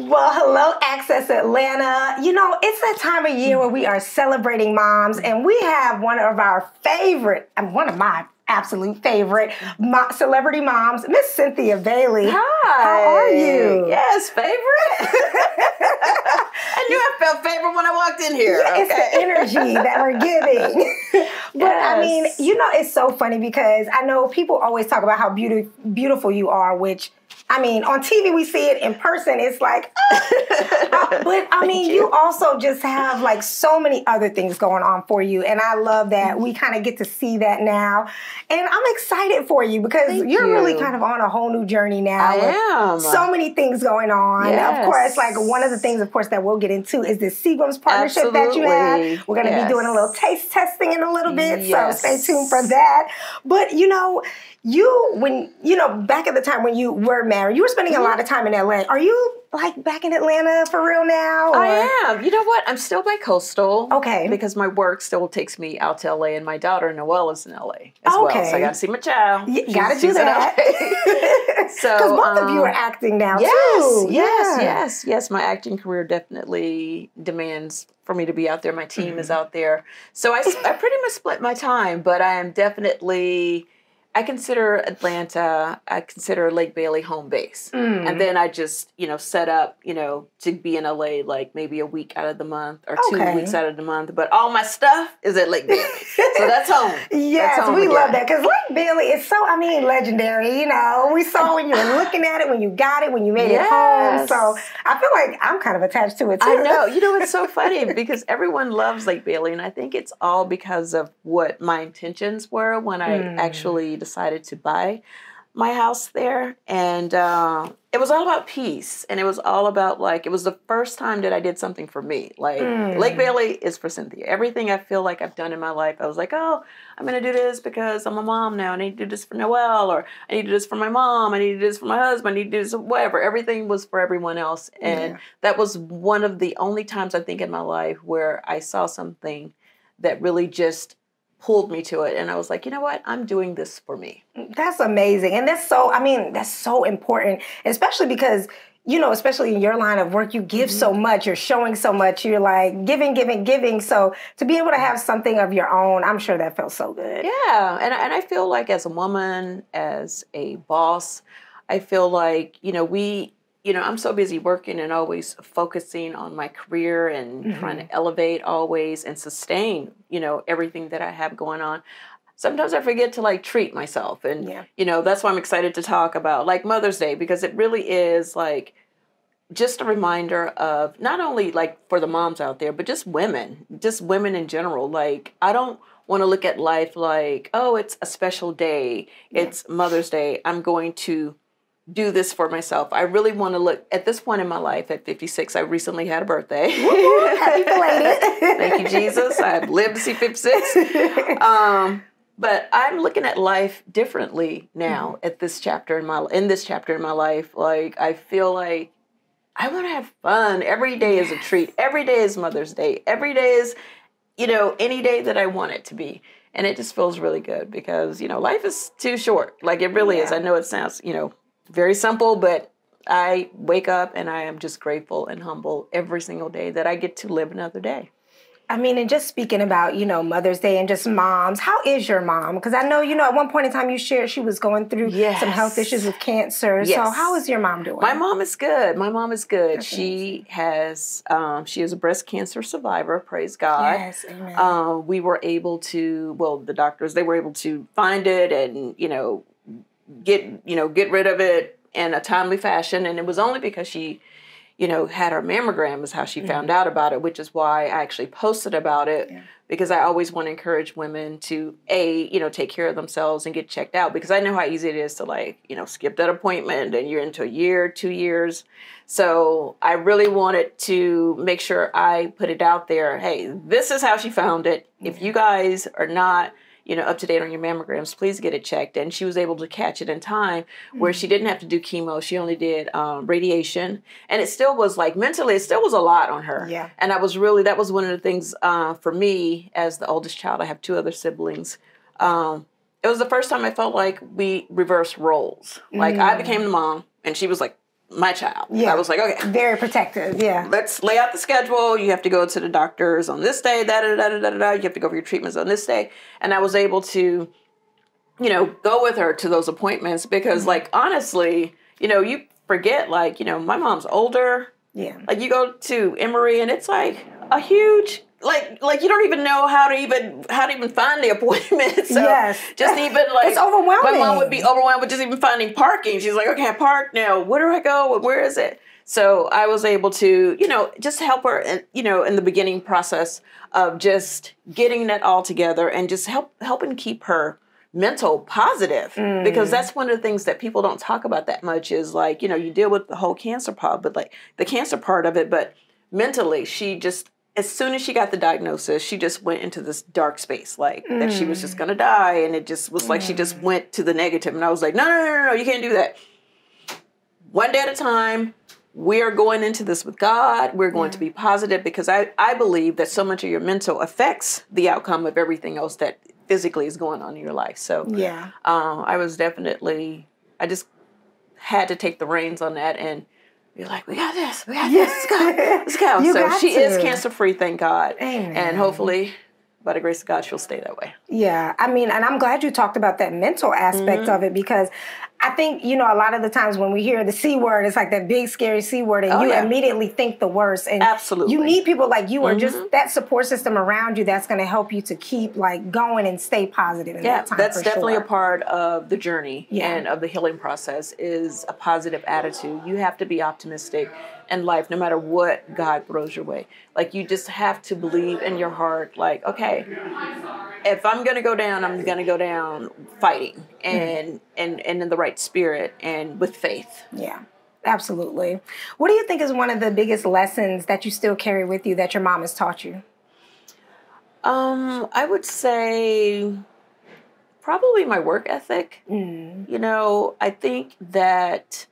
Well, hello, Access Atlanta. You know, it's that time of year where we are celebrating moms, and we have one of my absolute favorite celebrity moms, Miss Cynthia Bailey. Hi. How are you? Yes, favorite. I knew I felt favorite when I walked in here. Yeah, okay. It's the energy that we're giving. But Yes. I mean, you know, it's so funny because I know people always talk about how beautiful you are, which, I mean, on TV we see it, in person it's like, but I mean, you also just have like so many other things going on for you, and I love that we kind of get to see that now, and I'm excited for you because you're really kind of on a whole new journey now. I am. So many things going on. Yes. Of course, like one of the things, of course, that we'll get into is this Seagram's partnership that you have. We're going to be doing a little taste testing in a little bit, so stay tuned for that. But you know, back at the time when you were married, you were spending a lot of time in LA. Are you like back in Atlanta for real now? Or? I am. You know what? I'm still by Coastal. Okay. Because my work still takes me out to LA, and my daughter Noelle is in LA as well. So I got to see my child. You got to do that. So because both of you are acting now too. Yes. My acting career definitely demands for me to be out there. My team is out there. So I pretty much split my time, but I am definitely... I consider Atlanta, I consider Lake Bailey home base. And then I just, set up, to be in LA like maybe a week out of the month or 2 weeks out of the month. But all my stuff is at Lake Bailey. So that's home. Yes, that's home we again. love that. Because Lake Bailey is so, legendary. We saw when you were looking at it, when you got it, when you made it home. So I feel like I'm kind of attached to it too. I know. It's so funny because everyone loves Lake Bailey. And I think it's all because of what my intentions were when I actually decided to buy my house there, and it was all about peace, and it was all about it was the first time that I did something for me. Lake Bailey is for Cynthia. Everything I feel like I've done in my life, I was like, oh, I'm gonna do this because I'm a mom now. I need to do this for Noelle, or I need to do this for my mom. I need to do this for my husband. I need to do this whatever. Everything was for everyone else, and that was one of the only times I think in my life where I saw something that really just pulled me to it. And I was like, you know what? I'm doing this for me. That's amazing. And that's so important, especially because, especially in your line of work, you give so much, you're showing so much, you're like giving. So to be able to have something of your own, I'm sure that felt so good. Yeah. And I feel like as a woman, as a boss, I feel like, I'm so busy working and always focusing on my career and trying to elevate always and sustain, everything that I have going on. Sometimes I forget to treat myself. And, that's why I'm excited to talk about Mother's Day, because it really is just a reminder of not only for the moms out there, but just women in general. I don't want to look at life like, oh, it's a special day. It's Mother's Day. I'm going to do this for myself. I really want to look at this point in my life at 56. I recently had a birthday. Happy belated. Thank you, Jesus. I've lived to see 56. But I'm looking at life differently now at this chapter in my life. I feel like I want to have fun. Every day is a treat. Every day is Mother's Day. Every day is, any day that I want it to be. And it just feels really good because, life is too short. It really is. I know it sounds, very simple, but I wake up and I am just grateful and humble every single day that I get to live another day. And just speaking about, Mother's Day and just moms, how is your mom? Because I know, at one point in time you shared she was going through some health issues with cancer. Yes. So how is your mom doing? My mom is good. That's she has, she is a breast cancer survivor, praise God. Yes, amen. We were able to, the doctors, they were able to find it and, get rid of it in a timely fashion. And it was only because she, had her mammogram is how she found out about it, which is why I actually posted about it because I always want to encourage women to take care of themselves and get checked out, because I know how easy it is to skip that appointment and you're into a year, 2 years. So I really wanted to make sure I put it out there. Hey, this is how she found it. If you guys are not up to date on your mammograms, please get it checked. And she was able to catch it in time where she didn't have to do chemo. She only did radiation. And it still was mentally, it still was a lot on her. Yeah. And that was one of the things for me as the oldest child. I have 2 other siblings. It was the first time I felt like we reversed roles. I became the mom and she was my child. Yeah. I was like, okay. Very protective, yeah. Let's lay out the schedule. You have to go to the doctors on this day, da-da-da-da-da-da. You have to go for your treatments on this day. And I was able to, you know, go with her to those appointments because, like, honestly, you know, you forget, like, you know, my mom's older. Yeah. Like, you go to Emory and it's like a huge... Like you don't even know how to even find the appointment. So yes. just even like it's overwhelming. My mom would be overwhelmed with just even finding parking. She's like, okay, I parked now. Where do I go? Where is it? So I was able to, you know, just help her, you know, in the beginning process of just getting that all together and just helping keep her mental positive because that's one of the things that people don't talk about that much is like, you know, you deal with the whole cancer part, but like the cancer part of it, but mentally she just, as soon as she got the diagnosis, she just went into this dark space, like that she was just going to die. And it just was like she just went to the negative. And I was like, no, you can't do that. One day at a time, we are going into this with God. We're going to be positive because I believe that so much of your mental affects the outcome of everything else that physically is going on in your life. So I was definitely, I just had to take the reins on that and you're like, we got this. Let's go. So she is cancer-free, thank God. Amen. And hopefully, by the grace of God, she'll stay that way. Yeah. I mean, and I'm glad you talked about that mental aspect of it because I think, you know, a lot of the times when we hear the C word, it's like that big, scary C word, and you immediately think the worst. And absolutely. You need people like you or just that support system around you that's going to help you to keep, like, going and stay positive in that time. That's definitely a part of the journey and of the healing process is a positive attitude. You have to be optimistic in life, no matter what God throws your way. Like, you just have to believe in your heart, like, okay, if I'm going to go down, I'm going to go down fighting and in the right spirit and with faith. Yeah, absolutely. What do you think is one of the biggest lessons that you still carry with you that your mom has taught you? I would say probably my work ethic. You know, I think that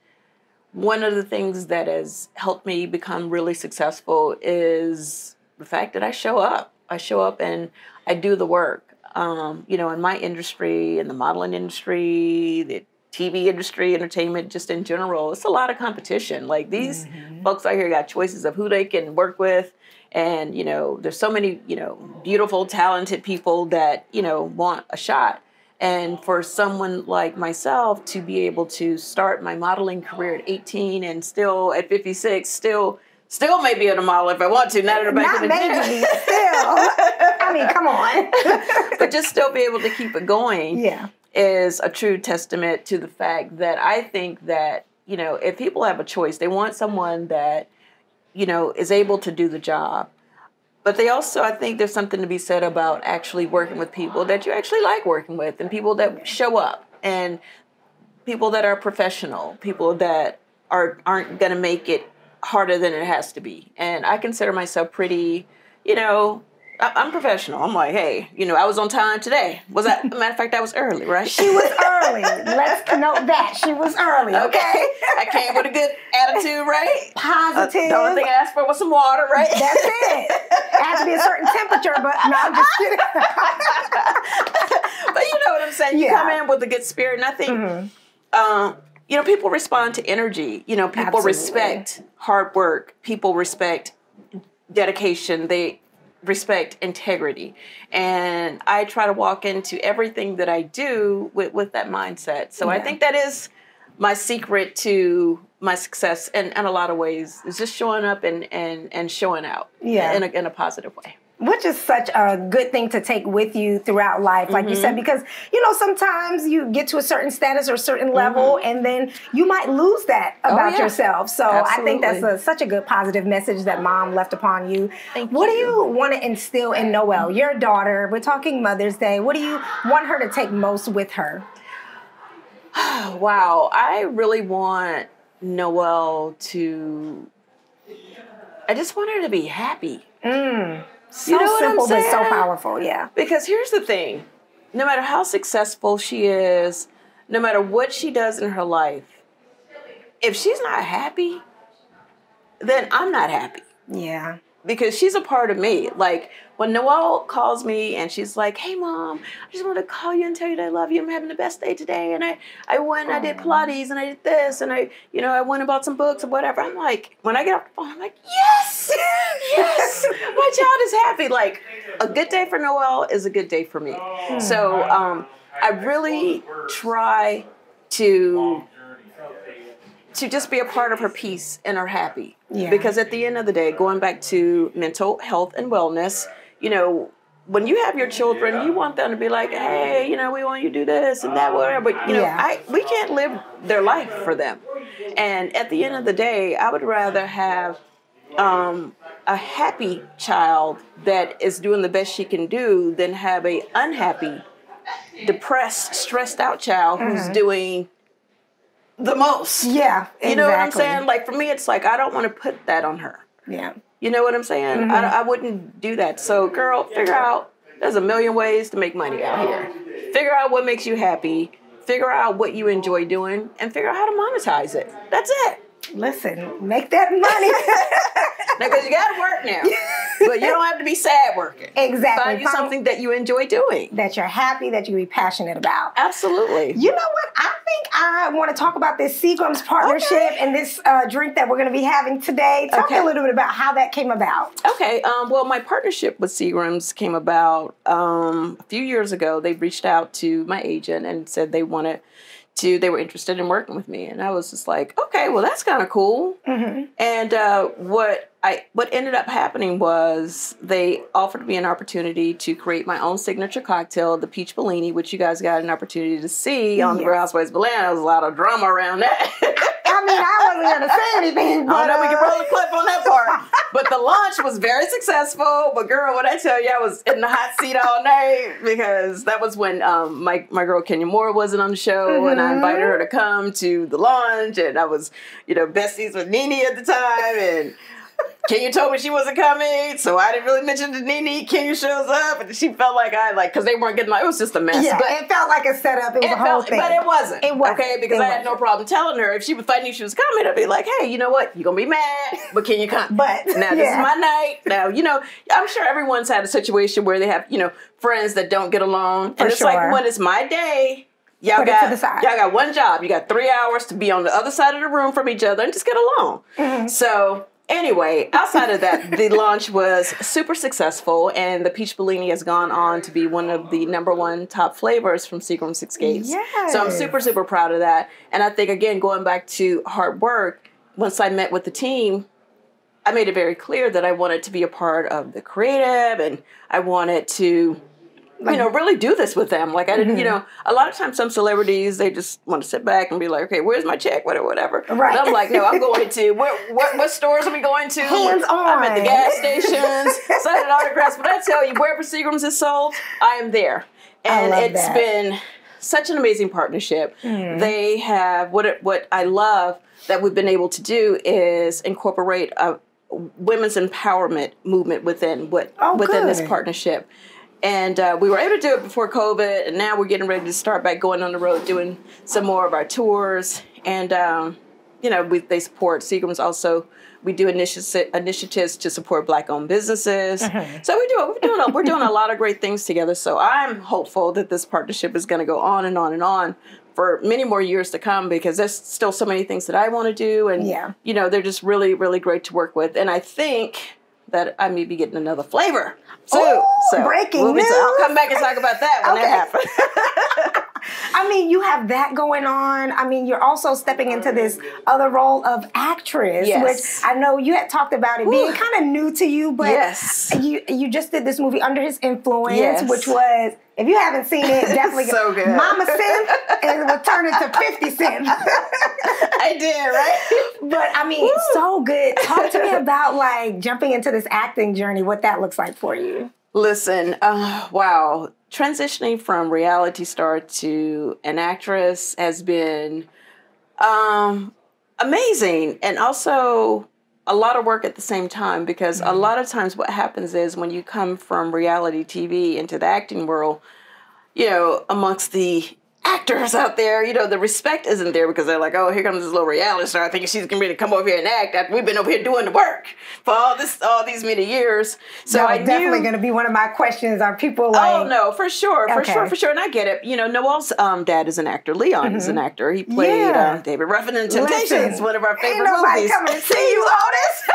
one of the things that has helped me become really successful is the fact that I show up. I show up and I do the work. You know, in my industry, in the modeling industry, the TV industry, entertainment, just in general, it's a lot of competition. Like these folks out here got choices of who they can work with. And, you know, there's so many, you know, beautiful, talented people that, you know, want a shot. And for someone like myself to be able to start my modeling career at 18 and still at 56, still may be able to model if I want to. Not maybe, still. I mean, come on. But just still be able to keep it going is a true testament to the fact that I think that, you know, if people have a choice, they want someone that, you know, is able to do the job. But they also, I think there's something to be said about actually working with people that you actually like working with and people that show up and people that are professional, people that aren't going to make it harder than it has to be. And I consider myself pretty, you know, I'm professional. I'm like, hey, you know, I was on time today. Was that, matter of fact, I was early, right? She was early. Let's note that. She was early, okay? I came with a good attitude, right? Positive. The only thing I asked for was some water, right? That's it. It had to be a certain temperature, but no, I'm just kidding. But you know what I'm saying? You come in with a good spirit, and I think, you know, people respond to energy. You know, people respect hard work. People respect dedication. They respect integrity. And I try to walk into everything that I do with that mindset. So I think that is my secret to my success in a lot of ways, is just showing up and showing out in a positive way. Which is such a good thing to take with you throughout life, like you said, because, you know, sometimes you get to a certain status or a certain level, and then you might lose that about yourself. So I think that's such a good positive message that Mom left upon you. What do you want to instill in Noelle, your daughter? We're talking Mother's Day. What do you want her to take most with her? Wow. I really want Noelle to, I just want her to be happy. So simple, but so powerful, Because here's the thing. No matter how successful she is, no matter what she does in her life, if she's not happy, then I'm not happy. Yeah. because she's a part of me. Like when Noelle calls me and she's like, "Hey mom, I just want to call you and tell you that I love you. I'm having the best day today. And I went, I did Pilates and I did this and I went and bought some books or whatever." I'm like, when I get off the phone, I'm like, yes, yes, my child is happy. Like a good day for Noelle is a good day for me. So I really try to just be a part of her peace and her happy. Yeah. Because at the end of the day, going back to mental health and wellness, when you have your children, you want them to be like, hey, we want you to do this and that, whatever. But, we can't live their life for them. And at the end of the day, I would rather have a happy child that is doing the best she can do than have a unhappy, depressed, stressed out child who's doing the most. Yeah, exactly. You know what I'm saying? Like for me, it's like I don't want to put that on her. Yeah. You know what I'm saying? I wouldn't do that. So girl, figure out, there's a million ways to make money out here. Figure out what makes you happy. Figure out what you enjoy doing and figure out how to monetize it. That's it. Listen, make that money. Now, because you got to work now. But you don't have to be sad working. Exactly. Find you something that you enjoy doing. That you're happy, that you be passionate about. Absolutely. You know what? I think I want to talk about this Seagram's partnership and this drink that we're going to be having today. Talk a little bit about how that came about. Okay. Well, my partnership with Seagram's came about a few years ago. They reached out to my agent and said they were interested in working with me. And I was just like, okay, well, that's kind of cool. And what ended up happening was they offered me an opportunity to create my own signature cocktail, the Peach Bellini, which you guys got an opportunity to see on the Real Housewives of Atlanta. There was a lot of drama around that. I mean, I wasn't going to say anything. But, I know we can roll a clip on that part. But the launch was very successful. But girl, what I tell you, I was in the hot seat all night because that was when my girl Kenya Moore wasn't on the show, and I invited her to come to the launch, and I was, besties with Nene at the time, and Kenya told me she wasn't coming, so I didn't really mention to Nene. Kenya shows up, and she felt like because they weren't getting it was just a mess. Yeah, but it felt like a setup. It was a whole thing. But it wasn't. It wasn't. Okay, because I had no problem telling her. If I knew she was coming, I'd be like, hey, you know what? You're going to be mad, but can you come? But now, this is my night. Now, I'm sure everyone's had a situation where they have, friends that don't get along. And it's like, when it's my day, y'all got one job. You got 3 hours to be on the other side of the room from each other and just get along. So anyway, outside of that, the launch was super successful, and the Peach Bellini has gone on to be one of the #1 top flavors from Seagram's Six Gates. Yes. So I'm super, super proud of that. And I think, again, going back to hard work, once I met with the team, I made it very clear that I wanted to be a part of the creative, and I wanted to really do this with them. Like I didn't, a lot of times some celebrities, they just want to sit back and be like, okay, where's my check? Whatever. Right. And I'm like, no, I'm going to, what stores are we going to? Hands on. I'm at the gas stations, signing autographs. But I tell you, wherever Seagram's is sold, I am there. And it's been such an amazing partnership. They have, what I love that we've been able to do is incorporate a women's empowerment movement within this partnership. And we were able to do it before COVID, and now we're getting ready to start back going on the road, doing some more of our tours. And, they support Seagram's also. We do initiatives to support Black-owned businesses. So we're doing a lot of great things together. So I'm hopeful that this partnership is going to go on and on and on for many more years to come, because there's still so many things that I want to do. And, they're just really, really great to work with. And I think that I may be getting another flavor too. Ooh, so breaking news. I'll come back and talk about that when that happens. I mean, you have that going on. I mean, you're also stepping into this other role of actress, which I know you had talked about it being kind of new to you, but you just did this movie Under His Influence, which was, if you haven't seen it, definitely so good. Mama Cent, and it will turn into 50 Cent. I did, right? But I mean, so good. Talk to me about jumping into this acting journey, what that looks like for you. Listen, wow. Transitioning from reality star to an actress has been amazing, and also a lot of work at the same time, because a lot of times what happens is when you come from reality TV into the acting world, amongst the actors out there, you know, the respect isn't there because they're like, oh, here comes this little reality star thinking she's gonna to come over here and act after we've been over here doing the work for all these many years. So I definitely going to be one of my questions. Are people like? Oh no, for sure, for sure, and I get it. You know, Noel's dad is an actor. Leon is an actor. He played David Ruffin in Temptations, one of our favorite movies. Ain't nobody coming to see you, Otis.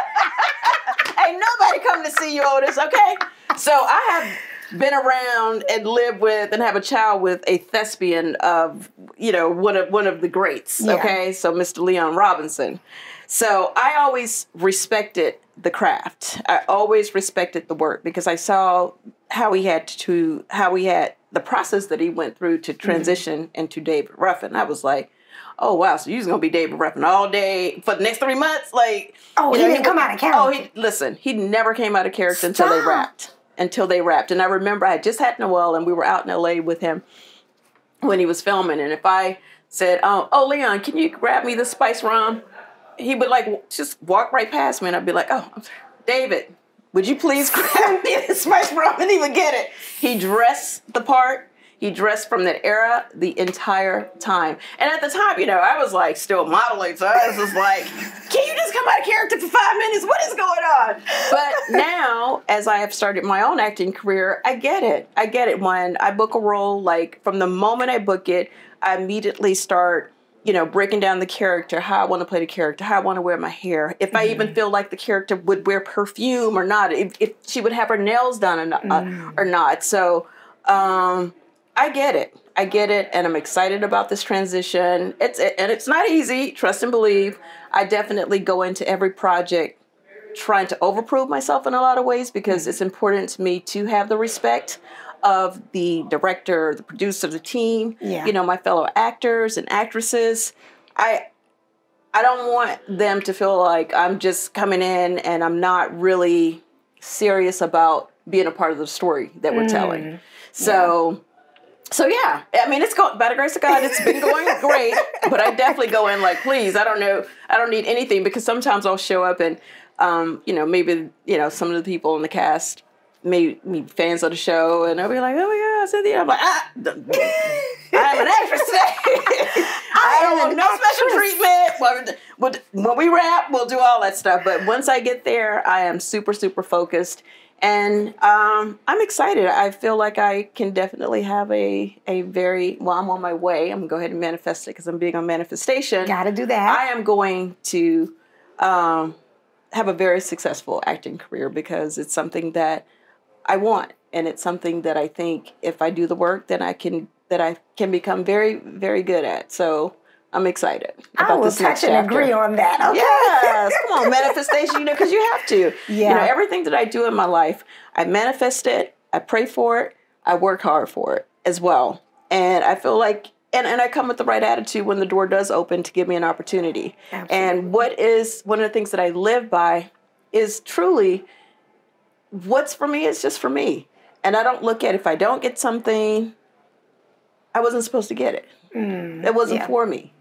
Ain't nobody coming to see you, Otis. Okay, so I have been around and lived with and have a child with a thespian of, you know, one of the greats. Okay, so Mr. Leon Robinson. So I always respected the craft. I always respected the work because I saw how he had the process that he went through to transition into David Ruffin. I was like, oh wow, so you're gonna be David Ruffin all day for the next 3 months? Like, oh, he didn't come out of character. Oh, he never came out of character until they wrapped. And I remember I just had Noel and we were out in LA with him when he was filming. And if I said, oh, Leon, can you grab me the spice rum? He would like just walk right past me and I'd be like, oh, I'm sorry. David, would you please grab me the spice rum? And he would get it. He dressed the part. He dressed from that era the entire time. And at the time, you know, I was like still modeling. So I was just like, can you just come out of character for 5 minutes? What is going on? But now, as I have started my own acting career, I get it. I get it. When I book a role, like from the moment I book it, I immediately start, you know, breaking down the character, how I want to play the character, how I want to wear my hair. If I even feel like the character would wear perfume or not, if she would have her nails done or not. So, I get it, and I'm excited about this transition. It's not easy, trust and believe. I definitely go into every project trying to overprove myself in a lot of ways because it's important to me to have the respect of the director, the producer, the team, you know, my fellow actors and actresses. I don't want them to feel like I'm just coming in and I'm not really serious about being a part of the story that we're telling. So yeah, I mean, it's going, by the grace of God, it's been going great, but I definitely go in like, please, I don't need anything, because sometimes I'll show up and, you know, maybe, you know, some of the people in the cast may be fans of the show and I'll be like, oh my God, Cynthia. I'm like, I'm an actress today. I don't want no special treatment. When we wrap, we'll do all that stuff. But once I get there, I am super, super focused. And I'm excited. I feel like I can definitely have a very, well, I'm on my way. I'm going to go ahead and manifest it because I'm big on manifestation. Got to do that. I am going to have a very successful acting career because it's something that I want. And it's something that I think if I do the work, then I can become very, very good at. So I'm excited about this next chapter. I will touch and agree on that. Okay. Yes, come on, manifestation, you know, because you have to. Yeah. You know, everything that I do in my life, I manifest it, I pray for it, I work hard for it as well. And I feel like, and I come with the right attitude when the door does open to give me an opportunity. Absolutely. And one of the things that I live by is truly, what's for me is just for me. And I don't look at if I don't get something, I wasn't supposed to get it. It wasn't for me.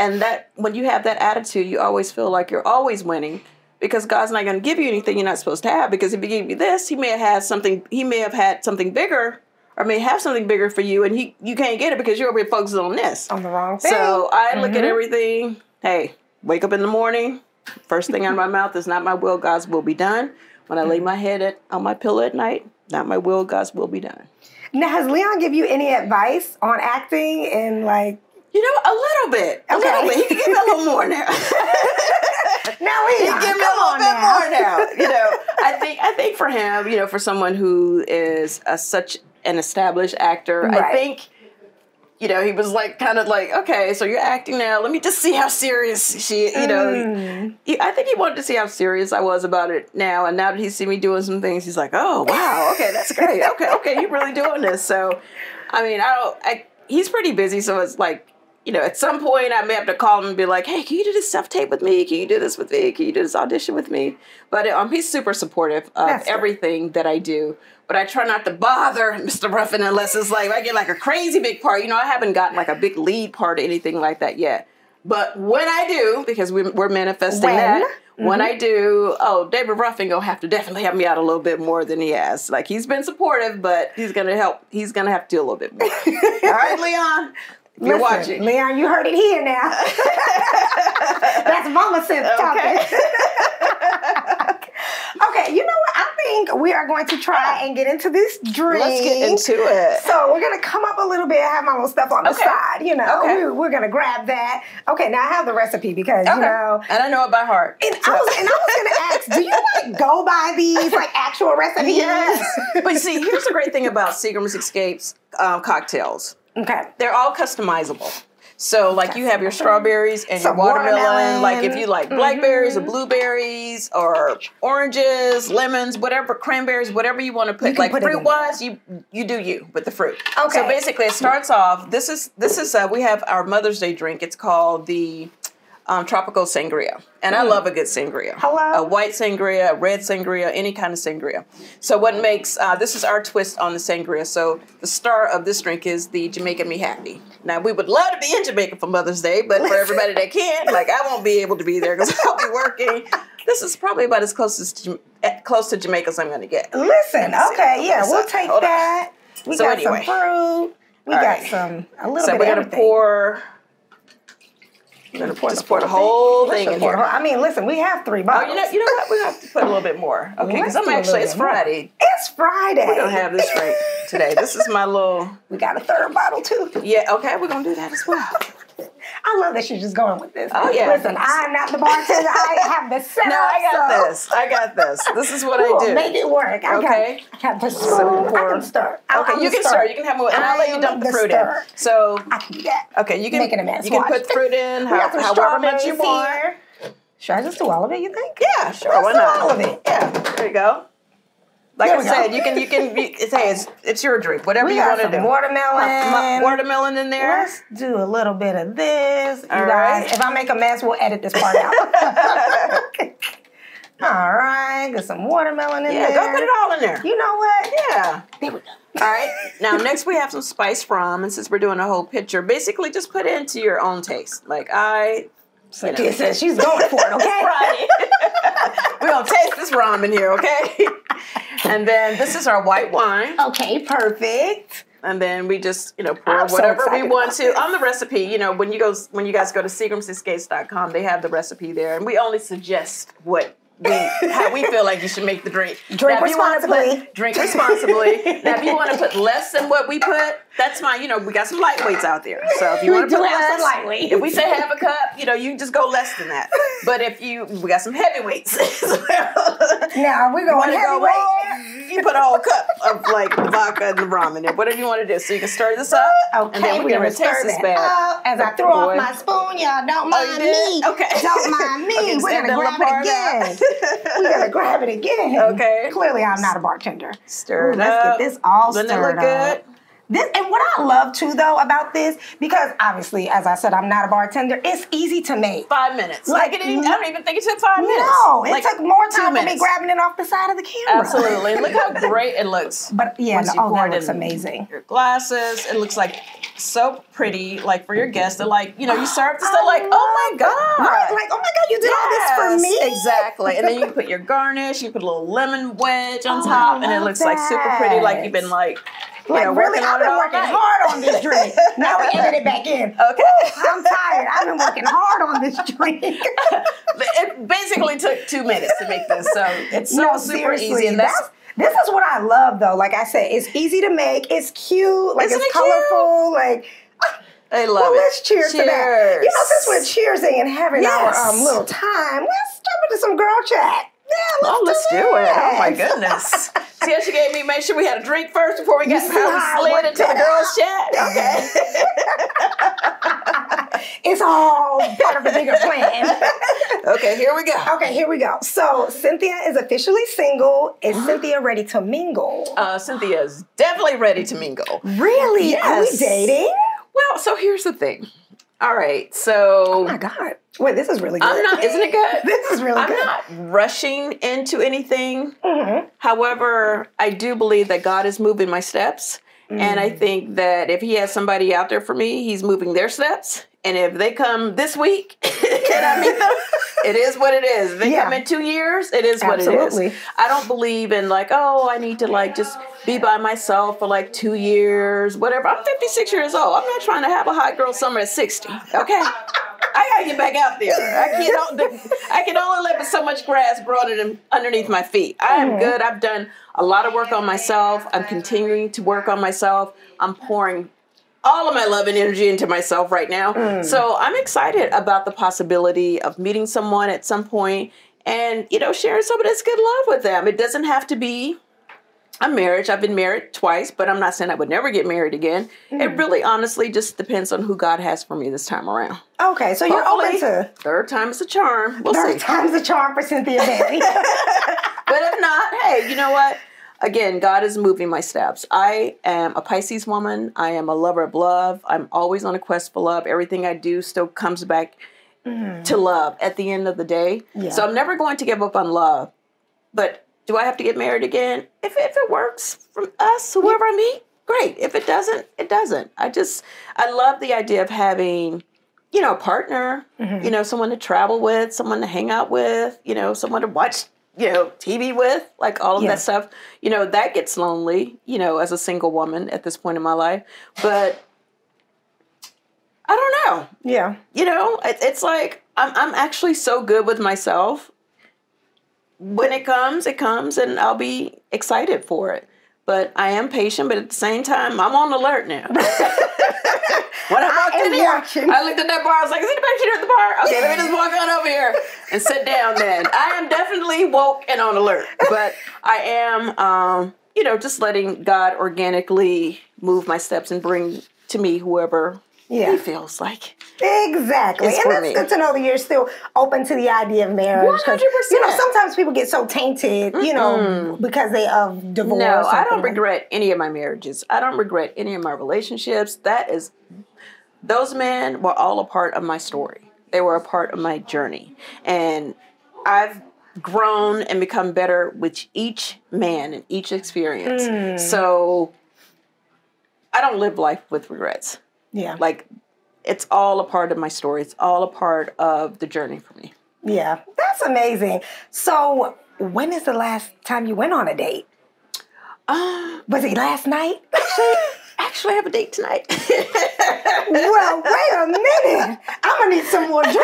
And that when you have that attitude, you always feel like you're always winning because God's not going to give you anything you're not supposed to have. Because if he gave you this, he may have had something bigger or may have something bigger for you. And you can't get it because you're over here focusing on this. On the wrong thing. So I look at everything. Hey, wake up in the morning. First thing out of my mouth is not my will, God's will be done. When I lay my head on my pillow at night, not my will, God's will be done. Now, has Leon give you any advice on acting and like? You know, a little bit. A little bit. He can give me a little more now. Now he can give me a little bit more now. You know, I think for him, you know, for someone who is such an established actor, right. I think, you know, he was like, kind of like, okay, so you're acting now. Let me just see how serious you know. I think he wanted to see how serious I was about it now. And now that he's seen me doing some things, he's like, oh, wow, okay, that's great. Okay, you're really doing this. So, I mean, he's pretty busy. So it's like, you know, at some point I may have to call him and be like, hey, can you do this self-tape with me? Can you do this with me? Can you do this audition with me? But he's super supportive of everything that I do. But I try not to bother Mr. Ruffin unless it's like I get like a crazy big part. You know, I haven't gotten like a big lead part or anything like that yet. But when I do, because we're manifesting that, when I do, David Ruffin gonna have to definitely help me out a little bit more than he has. Like he's been supportive, but he's gonna help. He's gonna have to do a little bit more. All right, Leon. If you're watching. Leon, you heard it here now. That's Mama Cynthia talking. Okay, you know what? I think we are going to try and get into this drink. Let's get into it. So we're going to come up a little bit. I have my little stuff on the side, you know. Okay. We're going to grab that. Okay, now I have the recipe because, you know. And I know it by heart. And I was going to ask, do you like go by these like actual recipes? Yes. But see, here's the great thing about Seagram's Escapes cocktails. Okay. They're all customizable. So, like, you have your strawberries and your watermelon. Like, if you like blackberries or blueberries or oranges, lemons, whatever, cranberries, whatever you want to put. Like, fruit-wise, you do you with the fruit. Okay. So, basically, it starts off, this is we have our Mother's Day drink. It's called the tropical sangria. And I love a good sangria. Hello? A white sangria, a red sangria, any kind of sangria. So what makes, this is our twist on the sangria. So the star of this drink is the Jamaica Me Happy. Now, we would love to be in Jamaica for Mother's Day, but for everybody that can't, like, I won't be able to be there because I'll be working. This is probably about as close to Jamaica as I'm going to get. Listen, okay, yeah, we'll take that. We got some fruit. We got some, a little bit of everything. So we're going to pour... We're going to pour the whole thing in here. I mean, listen, we have 3 bottles. Oh, you know what? We have to put a little bit more. Okay, because it's Friday. It's Friday. We're going to have this drink today. This is my little... We got a 3rd bottle, too. Yeah, okay, we're going to do that as well. I love that she's just going with this. Oh, yeah. Listen, I'm not the bartender. I have the setup. No, I got this. This is what I do. Make it work. I got the spoon. I can stir. Okay, you can stir. You can have more. And I'll let you dump the fruit in. So I can do that. Okay, you can make it a mess. You can put fruit in however much you want. Should I just do all of it, you think? Yeah, sure. Why not? All of it. Yeah, there you go. Like I said, you can it's your drink, whatever you want to do. Watermelon in there. Let's do a little bit of this. All right. If I make a mess, we'll edit this part out. All right, get some watermelon in there. Yeah, go put it all in there. You know what? Yeah. There we go. All right. Now, next we have some spiced rum, and since we're doing a whole pitcher, basically just put it into your own taste. Like Cynthia says she's going for it, okay? Friday. We're going to taste this ramen here, okay? And then this is our white wine. Okay, perfect. And then we just, pour whatever we want to. On the recipe, when you guys go to SeagramsEscapes.com, they have the recipe there. And we only suggest how we feel like you should make the drink. Drink responsibly. Drink responsibly. Now, if you want to put less than what we put, that's fine. We got some lightweights out there. So if you want to put less, lightweight. If we say half a cup, you can just go less than that. But we got some heavyweights. Now we're going heavyweight. You put a whole cup of vodka and the ramen in, whatever you want to do. So you can stir this up. Okay, and then we're going to taste this bad. As I throw off my spoon, y'all don't mind me. Okay. Don't mind me. Okay, we're going to grab it again. We're going to grab it again. Okay. Clearly, I'm not a bartender. Stir it up. Let's get this all stirred up. Doesn't it look good? And what I love too, though, about this, because obviously, as I said, I'm not a bartender, it's easy to make. 5 minutes. I don't even think it took 5 minutes. No, it took more time for me grabbing it off the side of the camera. Absolutely. Look how great it looks. But yeah, that looks amazing. Your glasses, it looks like so pretty, for your guests. They're you serve this, they're like, oh my God. Right, oh my God, you did all this for me? Exactly. And then you can put your garnish, you put a little lemon wedge on top, and it looks super pretty, you've been really, I've been working hard on this drink. Now we ended it back in. Okay. I'm tired. I've been working hard on this drink. It basically took 2 minutes to make this, so it's super easy. And this is what I love, though. Like I said, it's easy to make. It's cute. It's colorful. I love it. Let's cheers to that. Since we're cheersing and having our little time, let's jump into some girl chat. Yeah, let's do it. Oh my goodness. See how she gave me, make sure we had a drink first before we got slid into the girls' chat? Okay. It's all part of a bigger plan. Okay, here we go. So Cynthia is officially single. Is Cynthia ready to mingle? Cynthia is definitely ready to mingle. Really? Yes. Are we dating? Well, so here's the thing. All right, so... Oh my God. Wait, this is really good. Isn't it good? This is really good. I'm not rushing into anything. Mm-hmm. However, I do believe that God is moving my steps. Mm-hmm. And I think that if he has somebody out there for me, he's moving their steps. And if they come this week and I meet them, it is what it is. If they come in 2 years, it is what it is. I don't believe in like, oh, I need to like just be by myself for like 2 years, whatever. I'm 56 years old. I'm not trying to have a hot girl summer at 60. Okay. I gotta get back out there. I can only let so much grass grow underneath my feet. I am good. I've done a lot of work on myself. I'm continuing to work on myself. I'm pouring all of my love and energy into myself right now. So I'm excited about the possibility of meeting someone at some point and, you know, sharing some of this good love with them. It doesn't have to be a marriage. I've been married twice, but I'm not saying I would never get married again. It really honestly just depends on who God has for me this time around. Okay, so you're open to... Third time's a charm. We'll see. Third time's a charm for Cynthia Bailey. But if not, hey, you know what? Again, God is moving my steps. I am a Pisces woman. I am a lover of love. I'm always on a quest for love. Everything I do still comes back to love at the end of the day. Yeah. So I'm never going to give up on love. But do I have to get married again? If it works for us, whoever I meet, great. If it doesn't, it doesn't. I love the idea of having, you know, a partner, you know, someone to travel with, someone to hang out with, you know, someone to watch, you know, TV with, like all of that stuff. You know, that gets lonely, you know, as a single woman at this point in my life. But I don't know. Yeah. You know, it's like I'm actually so good with myself. When it comes, and I'll be excited for it. But I am patient, but at the same time, I'm on alert now. When I walked in here, I looked at that bar. I was like, is anybody here at the bar? Okay, let me just walk on over here and sit down then. I am definitely woke and on alert. But I am, you know, just letting God organically move my steps and bring to me whoever he feels like. Exactly. And that's good to know that you're still open to the idea of marriage. 100%. You know, sometimes people get so tainted, you know, because they of divorce. No, I don't regret any of my marriages. I don't regret any of my relationships. Those men were all a part of my story. They were a part of my journey. And I've grown and become better with each man and each experience. So I don't live life with regrets. Yeah. Like, it's all a part of my story. It's all a part of the journey for me. Yeah, that's amazing. So, when is the last time you went on a date? Was it last night? Actually, I have a date tonight. Well, wait a minute. I'm gonna need some more drinks.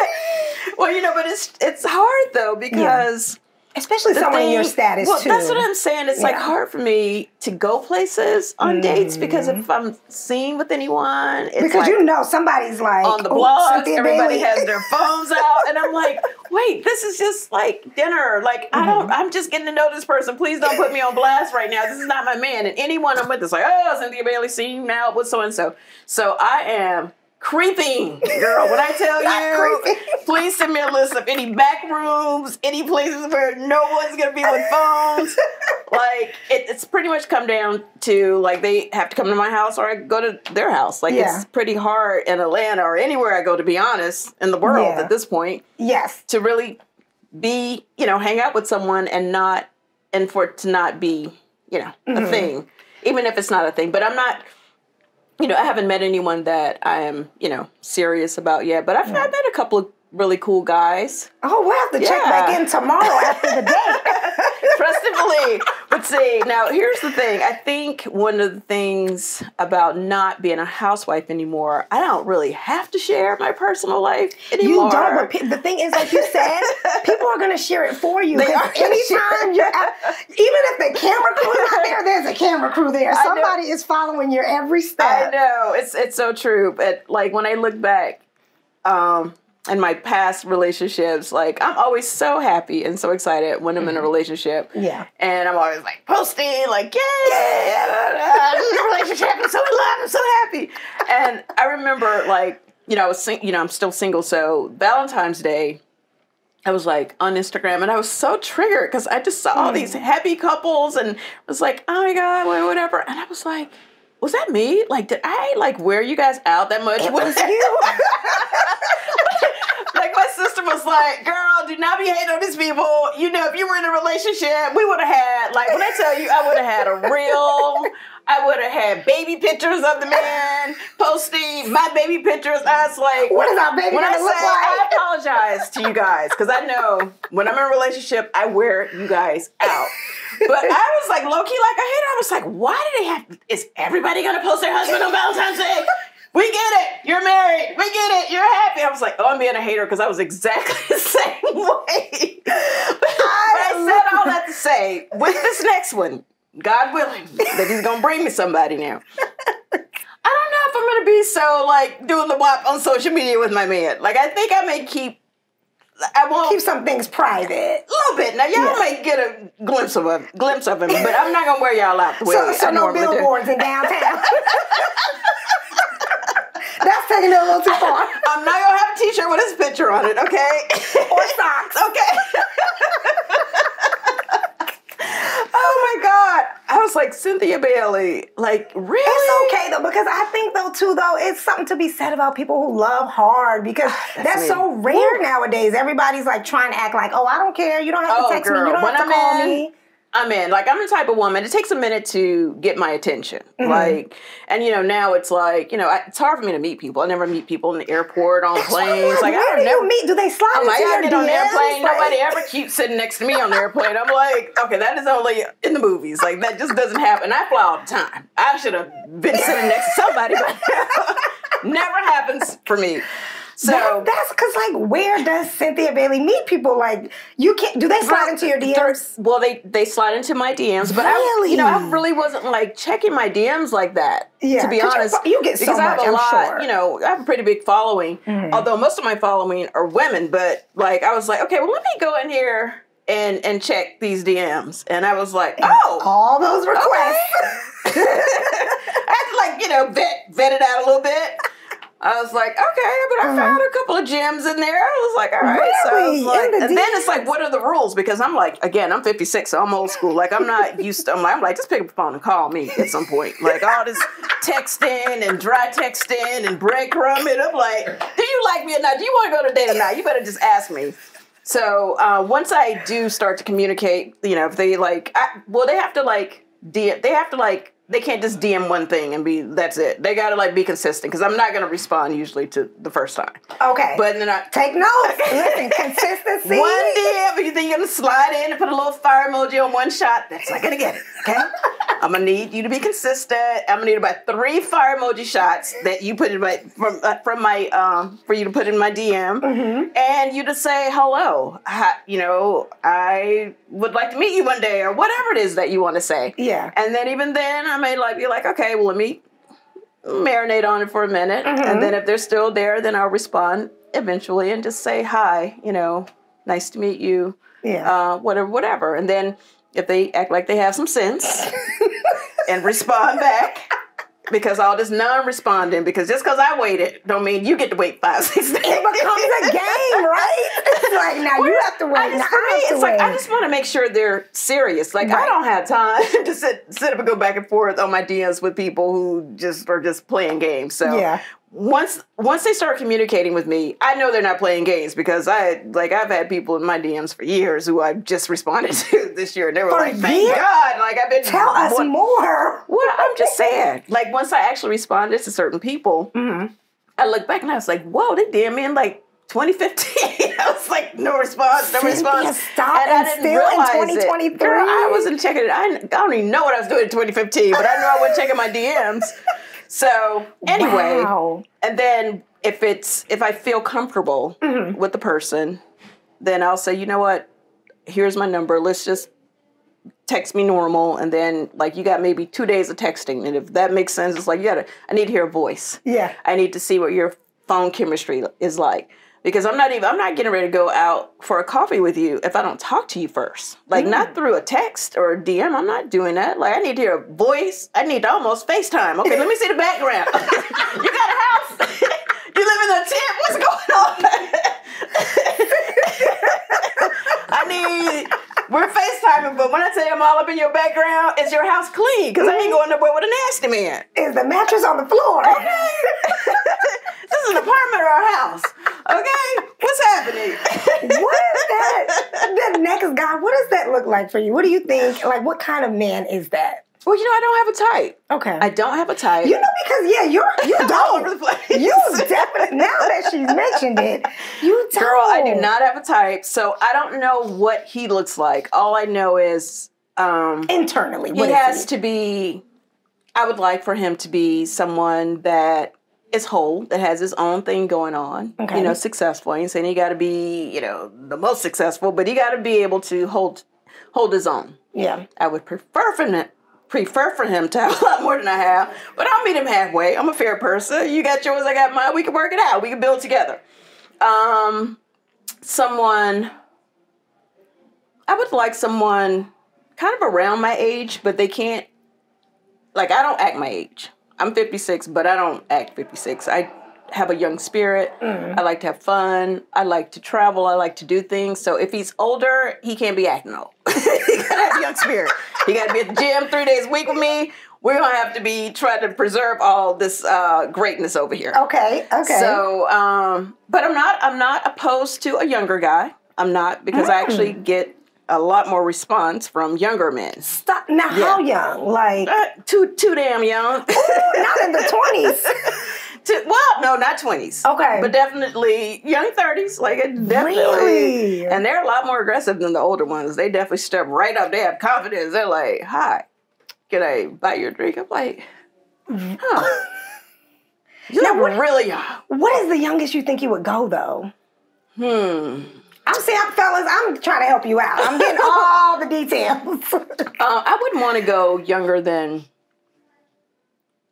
Well, you know, but it's hard though because. Especially someone in your status, too. Well, that's what I'm saying. It's like hard for me to go places on dates because if I'm seen with anyone, it's because like you know somebody's like on the blogs, everybody has their phones out, and I'm like, wait, this is just like dinner. Like I'm just getting to know this person. Please don't put me on blast right now. This is not my man. And anyone I'm with is like, oh, Cynthia Bailey seen out with so and so. So I am creeping, girl. When I tell you, please send me a list of any back rooms, any places where no one's gonna be with phones. Like it's pretty much come down to like they have to come to my house or I go to their house. Like it's pretty hard in Atlanta or anywhere I go, to be honest, in the world at this point. Yes, to really be, you know, hang out with someone and for it to not be, you know, a thing, even if it's not a thing. But I'm not. You know, I haven't met anyone that I am, you know, serious about yet. But I've met a couple of really cool guys. Oh, we'll have to check back in tomorrow after the date. Trust and believe. But see, now here's the thing. I think one of the things about not being a housewife anymore, I don't really have to share my personal life anymore. You don't, but the thing is, like you said, people are going to share it for you. They are anytime you're out, even if the camera crew is not there, there's a camera crew there. Somebody is following your every step. I know. It's so true. But like when I look back, in my past relationships, like I'm always so happy and so excited when I'm in a relationship. Yeah. And I'm always like posting, like, relationship, I'm so in love, I'm so happy. And I remember like, you know, I'm still single, so Valentine's Day, I was like on Instagram and I was so triggered because I just saw all these happy couples and was like, oh my God, whatever. And I was like, was that me? Like, did I like wear you guys out that much? It was you. No, Like my sister was like, girl, do not be hating on these people. You know, if you were in a relationship, we would have had, like, when I tell you, I would have had I would have had baby pictures of the man posting my baby pictures. I was like, what is our baby gonna look like? I apologize to you guys, because I know when I'm in a relationship, I wear you guys out. But I was like, low-key, like a hater. I was like, why do they have, is everybody gonna post their husband on Valentine's Day? We get it. You're married. We get it. You're happy. I was like, oh, I'm being a hater because I was exactly the same way. But I said all that to say, with this next one, God willing, that he's going to bring me somebody now. I don't know if I'm going to be so, like, doing the WAP on social media with my man. Like, I think I may I won't keep some things private. A little bit. Now, y'all might get a glimpse of him, but I'm not going to wear y'all out the way so I no normally billboards do. in downtown. That's taking it a little too far. I'm not going to have a t-shirt with his picture on it, okay? Or socks. Okay. Oh my God. I was like, Cynthia Bailey, like, really? It's okay though, because I think though too though, it's something to be said about people who love hard, because that's so rare nowadays. Everybody's like trying to act like, oh, I don't care. You don't have to text me. You don't have to call me. I'm in. Like, I'm the type of woman, it takes a minute to get my attention. Like, and you know, now it's like, you know, it's hard for me to meet people. I never meet people in the airport, on planes. Like, where do you meet? Do they slide into your get DMs? On the airplane. Nobody ever keeps sitting next to me on the airplane. I'm like, okay, that is only in the movies. Like, that just doesn't happen. I fly all the time. I should have been sitting next to somebody, but never happens for me. So that's because, like, where does Cynthia Bailey meet people? Like, you can't. Do they slide into your DMs? Well, they slide into my DMs, but really? I really wasn't like checking my DMs like that. Yeah, to be honest, you get so much. I'm sure. You know, I have a pretty big following. Although most of my following are women, but like I was like, okay, well, let me go in here and check these DMs, and I was like, oh, all those requests. Okay. I had to, like, vet it out a little bit. I was like, okay, but I found a couple of gems in there. I was like, all right. Really? So I was like, and then it's like, what are the rules? Because I'm like, again, I'm 56, so I'm old school. Like, I'm not used to, I'm like, just pick up the phone and call me at some point. Like, all this texting and dry texting and breadcrumbing. I'm like, do you like me or not? Do you want to go to a date or not? You better just ask me. So once I do start to communicate, you know, if they like, they have to like, they can't just DM one thing and that's it. They got to like be consistent, because I'm not going to respond usually to the first time. Okay. But then take notes. Listen, consistency. One DM, but you think you're going to slide in and put a little fire emoji on one shot, that's not going to get it. Okay. I'm going to need you to be consistent. I'm going to need about 3 fire emoji shots that you put in for you to put in my DM, and you to say hello. You know, I would like to meet you one day, or whatever it is that you want to say. Yeah. And then even then, I may be like, okay, well, let me marinate on it for a minute. And then if they're still there, then I'll respond eventually and just say, hi, you know, nice to meet you. Yeah. Whatever. And then if they act like they have some sense and respond back, because all this non-responding, because just because I waited don't mean you get to wait 5, 6 days. It becomes a game, right? It's like, now you have to wait. I just want to make sure they're serious. Like, I don't have time to sit up and go back and forth on my DMs with people who just are just playing games. So once they start communicating with me, I know they're not playing games, because I've had people in my DMs for years who I just responded to this year, and they were like, thank God, like, I've been tell us more. Well, I'm just saying, like, once I actually responded to certain people, I look back and I was like, whoa, they DM me in like 2015. I was like, no response. And I didn't realize in 2023. Girl, I wasn't checking it. I don't even know what I was doing in 2015, but I knew I wasn't checking my DMs. So anyway, and then if I feel comfortable with the person, then I'll say, you know what, here's my number. Let's just text me normal. And then, like, you got maybe 2 days of texting. And if that makes sense, it's like, I need to hear a voice. Yeah. I need to see what your phone chemistry is like. Because I'm not getting ready to go out for a coffee with you if I don't talk to you first. Like, not through a text or a DM. I'm not doing that. Like, I need to hear a voice. I need to almost FaceTime. Okay, let me see the background. You got a house? You live in a tent? What's going on? We're FaceTiming, but when I tell you I'm all up in your background, is your house clean? Because I ain't going nowhere with a nasty man. Is the mattress on the floor? Okay. This is an apartment or a house. Okay? what's happening? What is that? The next guy, what does that look like for you? What do you think? Like, what kind of man is that? Well, I don't have a type. Okay. I don't have a type. Because you don't. all over the place. You definitely, now that she's mentioned it, you don't. Girl, I do not have a type, so I don't know what he looks like. All I know is internally, he has to be. I would like for him to be someone that is whole, that has his own thing going on. Okay. Successful. I ain't saying he got to be, the most successful, but he got to be able to hold his own. Yeah. I would prefer for him to have a lot more than I have, but I'll meet him halfway. I'm a fair person. You got yours, I got mine. We can work it out. We can build together. Someone, I would like someone kind of around my age, but they can't, I don't act my age. I'm 56, but I don't act 56. I have a young spirit. I like to have fun. I like to travel. I like to do things. So if he's older, he can't be acting old. He got to have a young spirit. He got to be at the gym 3 days a week with me. We're going to have to be trying to preserve all this greatness over here. Okay. So, but I'm not opposed to a younger guy. I'm not, because I actually get a lot more response from younger men. Stop. Now, how young? Like too damn young. Ooh, not in the 20s. Well, no, not 20s. Okay. But definitely young 30s. Definitely. Really? And they're a lot more aggressive than the older ones. They definitely step right up. They have confidence. They're like, hi, can I buy you a drink? I'm like, huh. You're really young. What is the youngest you think you would go, though? I'm saying, fellas, I'm trying to help you out. I'm getting all the details. I wouldn't want to go younger than,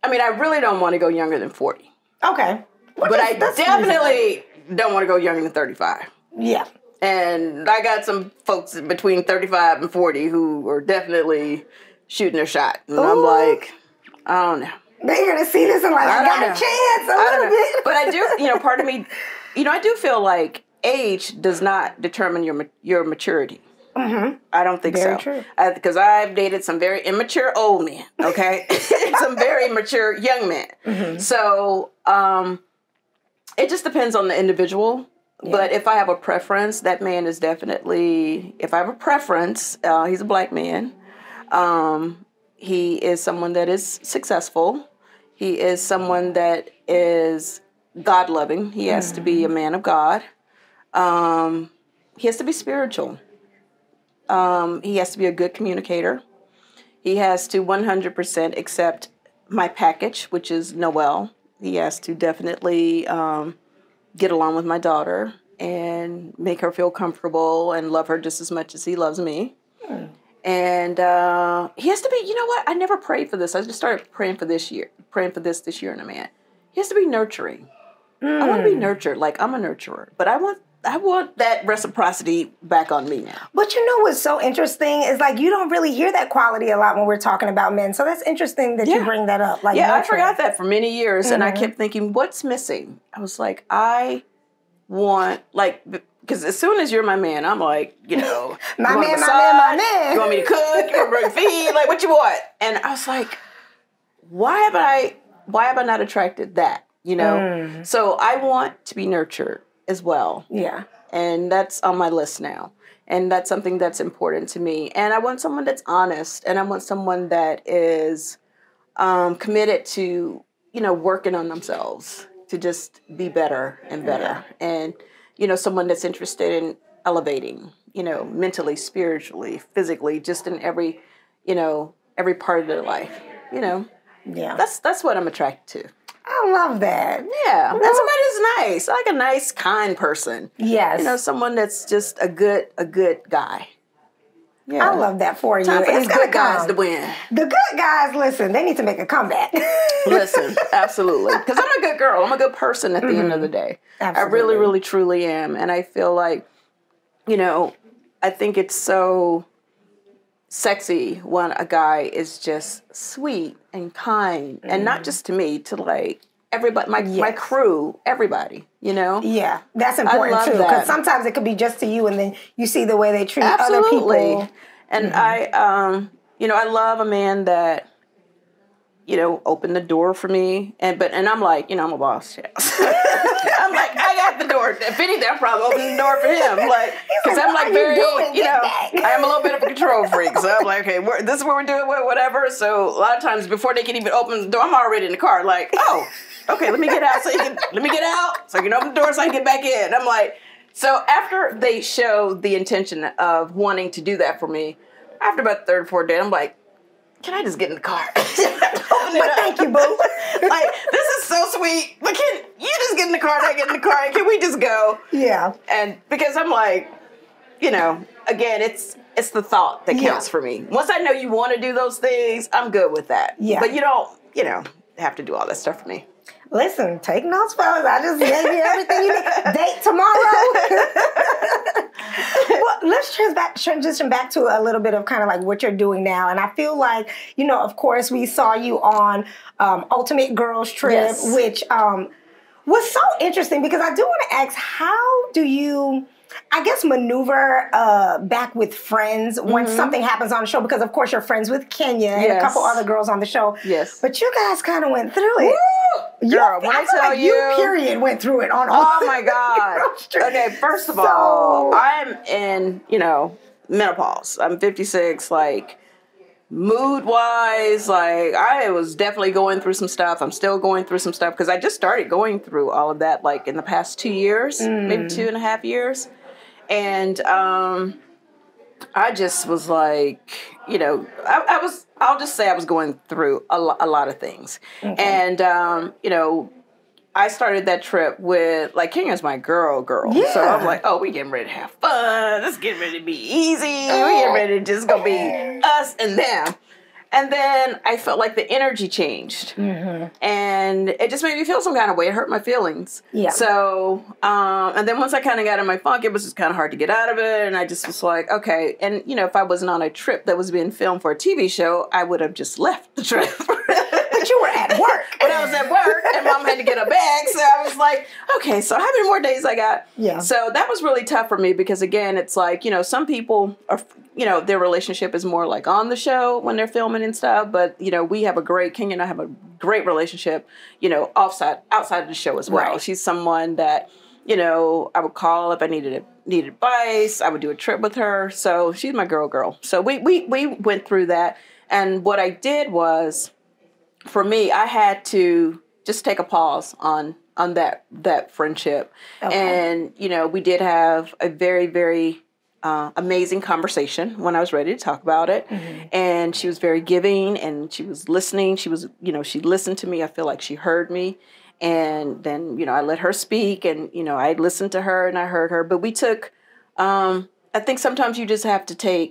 I really don't want to go younger than 40. Okay. But I definitely don't want to go younger than 35. Yeah. And I got some folks between 35 and 40 who are definitely shooting their shot. And I'm like, I don't know. They're going to see this and I got a chance a little bit. But I do, part of me, I do feel like age does not determine your maturity. Mm-hmm. I don't think very so. True. Because I've dated some very immature old men, okay? And some very mature young men. Mm-hmm. So it just depends on the individual. Yeah. But if I have a preference, that man is definitely, if I have a preference, he's a black man. He is someone that is successful. He is someone that is God-loving. He has to be a man of God. He has to be spiritual. He has to be a good communicator. He has to 100% accept my package, which is Noelle. He has to definitely get along with my daughter and make her feel comfortable and love her just as much as he loves me. And he has to be, you know what? I never prayed for this. I just started praying for this year in a man. He has to be nurturing. I want to be nurtured. I'm a nurturer, but I want that reciprocity back on me now. But you know what's so interesting is you don't really hear that quality a lot when we're talking about men. So that's interesting that you bring that up. Nurturing. I forgot that for many years, and I kept thinking, what's missing? I was like, I want because as soon as you're my man, I'm like, my man. You want me to cook? You want me to feed? What you want? And I was like, why have I not attracted that? So I want to be nurtured as well. Yeah. And that's on my list now. And that's something that's important to me. And I want someone that's honest. And I want someone that is committed to, working on themselves to just be better and better. Yeah. And, someone that's interested in elevating, mentally, spiritually, physically, just in every part of their life, Yeah. That's what I'm attracted to. I love that. Yeah. And somebody who's nice. I like a nice, kind person. Yes. Someone that's just a good guy. Yeah. I love that for you. Time for these good guys to win. The good guys, listen, they need to make a comeback. Listen, absolutely. Because I'm a good girl. I'm a good person at the end of the day. Absolutely. I really, really, truly am. And I feel like, I think it's so sexy when a guy is just sweet and kind, and not just to me, to everybody, my crew, everybody, Yeah, that's important too, because sometimes it could be just to you, and then you see the way they treat other people. And I love a man that, opened the door for me, and I'm like, I'm a boss. Yeah. I'm like, I at the door. If anything, I'm probably opening the door for him. Like, because I'm like very, I am a little bit of a control freak. So I'm like, okay, this is what we're doing, whatever. So a lot of times before they can even open the door, I'm already in the car. Like, oh, okay, let me get out so you can open the door so I can get back in. I'm like, so after they show the intention of wanting to do that for me, after about the third or fourth day, I'm like, can I just get in the car? But thank you, boo. Like, this is so sweet. But can you just get in the car and I get in the car and can we just go? Yeah. And because I'm like, again, it's the thought that counts for me. Once I know you want to do those things, I'm good with that. Yeah. But you don't, have to do all that stuff for me. Listen, take notes, fellas. I just gave you everything you need. Date tomorrow. Well, let's transition back to a little bit of kind of like what you're doing now. And I feel like, of course, we saw you on Ultimate Girls Trip, which was so interesting because I do want to ask, how do you, I guess, maneuver back with friends when something happens on the show? Because, of course, you're friends with Kenya and a couple other girls on the show. Yes. But you guys kind of went through it. Woo! Girl, when I tell you, period, went through it on all. Oh, my God. Okay, first of all, I'm in, menopause. I'm 56, like, mood-wise, like, I was definitely going through some stuff. I'm still going through some stuff because I just started going through all of that, like, in the past 2 years, maybe 2.5 years. And I just was like, I'll just say I was going through a lot of things. Okay. And, I started that trip with, like, Kenya's my girl. Yeah. So I'm like, oh, we getting ready to have fun. This getting ready to be easy. We getting ready to just go be us and them. And then I felt like the energy changed. And it just made me feel some kind of way. It hurt my feelings. Yeah. So, and then once I kind of got in my funk, it was just kind of hard to get out of it. And I just was like, okay. And, if I wasn't on a trip that was being filmed for a TV show, I would have just left the trip. But you were at work. But I was at work and Mom had to get a bag. So I was like, okay, so how many more days I got? Yeah. So that was really tough for me because, again, it's like, some people are, their relationship is more like on the show when they're filming and stuff. But, we have Kenya and I have a great relationship, outside of the show as well. Right. She's someone that, I would call if I needed advice. I would do a trip with her. So she's my girl. So we went through that. And what I did was, for me, I had to just take a pause on that friendship. Okay. And, we did have a very, very amazing conversation when I was ready to talk about it. And she was very giving and she was listening. She was, she listened to me. I feel like she heard me. And then, I let her speak and, I listened to her and I heard her. But we took, I think sometimes you just have to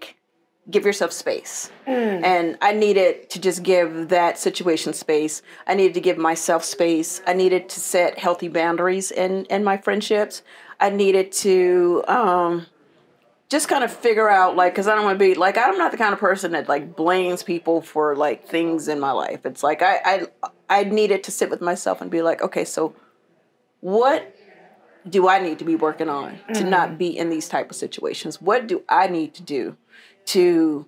give yourself space. And I needed to just give that situation space. I needed to give myself space. I needed to set healthy boundaries in my friendships. I needed to just kind of figure out, like, because I don't want to be, like, I'm not the kind of person that, like, blames people for, like, things in my life. It's like I needed to sit with myself and be like, okay, so what do I need to be working on to not be in these type of situations? What do I need to do to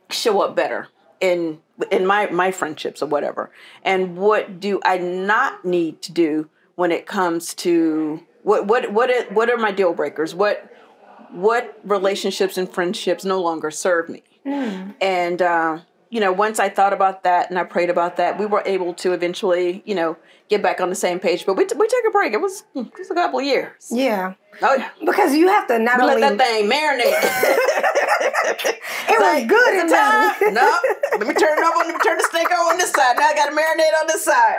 show up better in my friendships or whatever? And what do I not need to do when it comes to what are my deal breakers? What relationships and friendships no longer serve me? And once I thought about that and I prayed about that, we were able to eventually, get back on the same page. But we took a break. It was a couple of years. Yeah. Oh yeah. Because you have to not only let that thing marinate. It was good in time. No, let me turn the steak on this side. Now I got to marinate on this side.